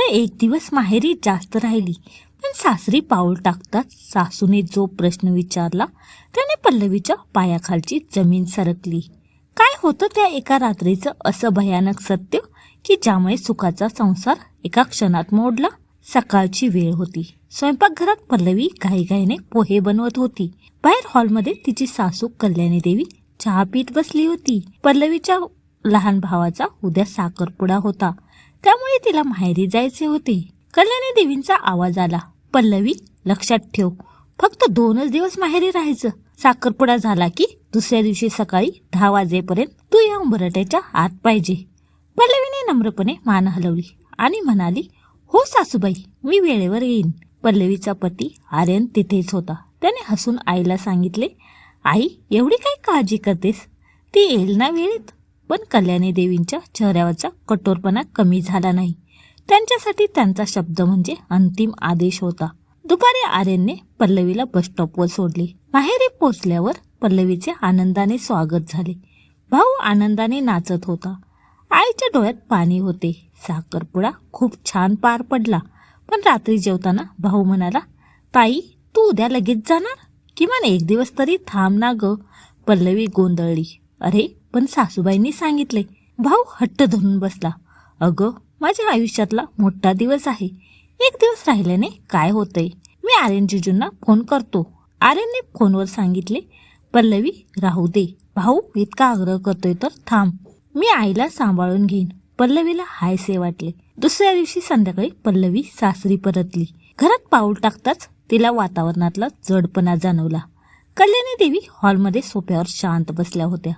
एक दिवस माहेरी जास्त राहिली, पण सासरी पाऊल टाकताच सासूने जो प्रश्न विचारला त्याने पल्लवीच्या पायाखालची जमीन सरकली. काय होतं त्या एका रात्रीचं असं भयानक सत्य की ज्यामुळे सुखाचा संसार एका क्षणात मोडला. सकाळची वेळ होती. स्वयंपाकघरात पल्लवी घाईघाईने पोहे बनवत होती. बाहेर हॉलमध्ये तिची सासू कल्याणी देवी चहा पीत बसली होती. पल्लवीच्या लहान भावाचा उद्या साखरपुडा होता, त्यामुळे तिला माहेरी जायचे होते. कल्याणी देवींचा आवाज आला, पल्लवी लक्षात ठेव, फक्त 2च दिवस माहेरी राहायचं. साखरपुडा झाला की दुसऱ्या दिवशी सकाळी 10 वाजेपर्यंत तू या उंबरट्याच्या आत पाहिजे. पल्लवीने नम्रपणे मान हलवली आणि म्हणाली, हो सासूबाई, मी वेळेवर येईन. पल्लवीचा पती आर्यन तिथेच होता. त्याने हसून आईला सांगितले, आई एवढी काय काळजी करतेस, ती येईल ना वेळेत. पण कल्याणी देवींच्या चेहऱ्यावरचा कठोरपणा कमी झाला नाही. त्यांच्यासाठी त्यांचा शब्द म्हणजे अंतिम आदेश होता. दुपारी आर्यनने पल्लवीला बस स्टॉपवर सोडले. माहेरी पोचल्यावर पल्लवीचे आनंदाने स्वागत झाले. भाऊ आनंदाने नाचत होता. आईच्या डोळ्यात पाणी होते. साखरपुडा खूप छान पार पडला. पण रात्री जेवताना भाऊ म्हणाला, ताई तू उद्या लगेच जाणार, किमान 1 दिवस तरी थांब ना ग. पल्लवी गोंधळली. अरे पण सासूबाईंनी सांगितले. भाऊ हट्ट धरून बसला. अगं माझ्या आयुष्यातला मोठा दिवस आहे, 1 दिवस राहिल्याने काय होतंय, मी आर्यन जिजूंना फोन करतो. आर्यनने फोनवर सांगितले. पल्लवी राहू दे, भाऊ इतका आग्रह करतोय तर थांब, मी आईला सांभाळून घेईन. पल्लवीला हायसे वाटले. दुसऱ्या दिवशी संध्याकाळी पल्लवी सासरी परतली. घरात पाऊल टाकताच तिला वातावरणातला जडपणा जाणवला. कल्याणी देवी हॉलमध्ये सोफ्यावर शांत बसल्या होत्या.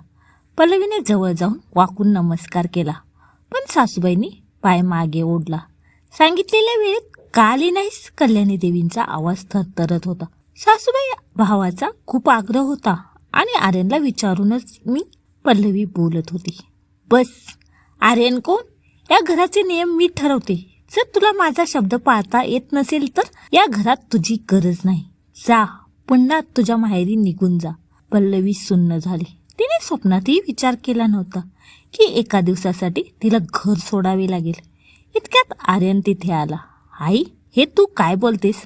पल्लवीने जवळ जाऊन वाकून नमस्कार केला, पण सासूबाईंनी पाय मागे ओढला. सांगितलेल्या वेळेत का आली नाहीस? कल्याणी देवींचा आवाज थरथरत होता. सासूबाई भावाचा खूप आग्रह होता आणि आर्यनला विचारूनच मी पल्लवी बोलत होती. बस, आर्यन कोण? या घराचे नियम मी ठरवते. जर तुला माझा शब्द पाळता येत नसेल तर या घरात तुझी गरज नाही. जा, पुन्हा तुझ्या माहेरी निघून जा. पल्लवी सुन्न झाली. तिने स्वप्नातही विचार केला नव्हता की एका दिवसासाठी तिला घर सोडावे लागेल. इतक्यात आर्यन तिथे आला. आई हे तू काय बोलतेस?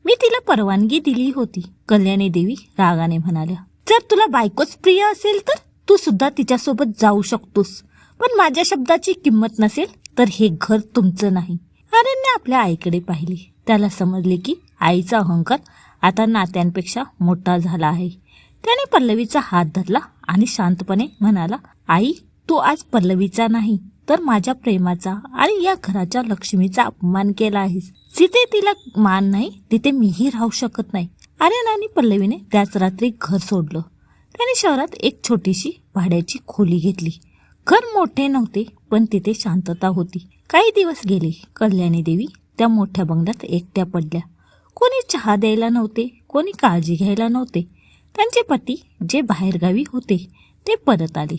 मी तिला परवानगी दिली होती. कल्याणी देवी रागाने म्हणाल्या. जर तुला बायकोच प्रिय असेल तर तू सुद्धा तिच्यासोबत जाऊ शकतोस, पण माझ्या शब्दाची किंमत नसेल तर हे घर तुमचं नाही. आर्यनने आपल्या आईकडे पाहिले. त्याला समजले की आईचा अहंकार आता नात्यांपेक्षा मोठा झाला आहे. त्याने पल्लवीचा हात धरला आणि शांतपणे म्हणाला, आई तू आज पल्लवीचा नाही तर माझ्या प्रेमाचा आणि या घराच्या लक्ष्मीचा अपमान केला आहेस. जिथे तिला मान नाही तिथे मीही राहू शकत नाही. आर्यन आणि पल्लवीने त्याच रात्री घर सोडलं. त्याने शहरात एक छोटीशी भाड्याची खोली घेतली. घर मोठे नव्हते, पण तिथे शांतता होती. काही दिवस गेले. कल्याणी देवी त्या मोठ्या बंगल्यात एकट्या पडल्या. कोणी चहा द्यायला नव्हते, कोणी काळजी घ्यायला नव्हते. त्यांचे पती जे बाहेरगावी होते ते परत आले.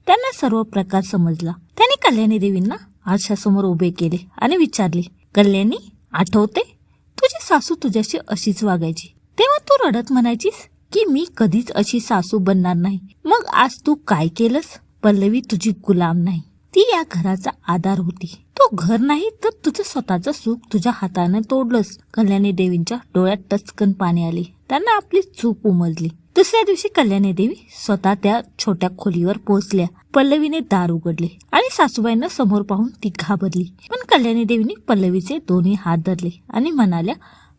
त्यांना सर्व प्रकार समजला. त्यांनी कल्याणी देवींना आरशासमोर उभे केले आणि विचारले, कल्याणी आठवते तुझी सासू तुझ्याशी अशीच वागायची, तेव्हा तू रडत म्हणायचीस की मी कधीच अशी सासू बनणार नाही. मग आज तू काय केलंस? पल्लवी तुझी गुलाम नाही, ती या घराचा आधार होती. तो घर नाही तर तुझं स्वतःचं सुख तुझ्या हाताने तोडलंस. कल्याणी देवींच्या डोळ्यात टचकन पाणी आले. त्यांना आपली चूक उमजली. दुसऱ्या दिवशी कल्याणी देवी स्वतः त्या छोट्या खोलीवर पोहोचल्या. पल्लवीने दार उघडले आणि सासूबाईंना समोर पाहून ती घाबरली. पण कल्याणी देवीने पल्लवीचे दोन्ही हात धरले आणि म्हणाल्या,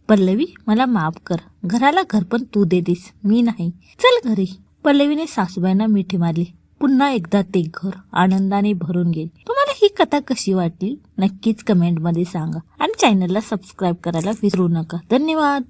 पल्लवी मला माफ कर, घराला घर पण तू देतेस, मी नाही, चल घरी. पल्लवीने सासूबाईंना मिठी मारली. पुन्हा एकदा ते घर आनंदाने भरून गेले. तुम्हाला ही कथा कशी वाटली नक्कीच कमेंटमध्ये सांगा आणि चॅनलला सबस्क्राईब करायला विसरू नका. धन्यवाद.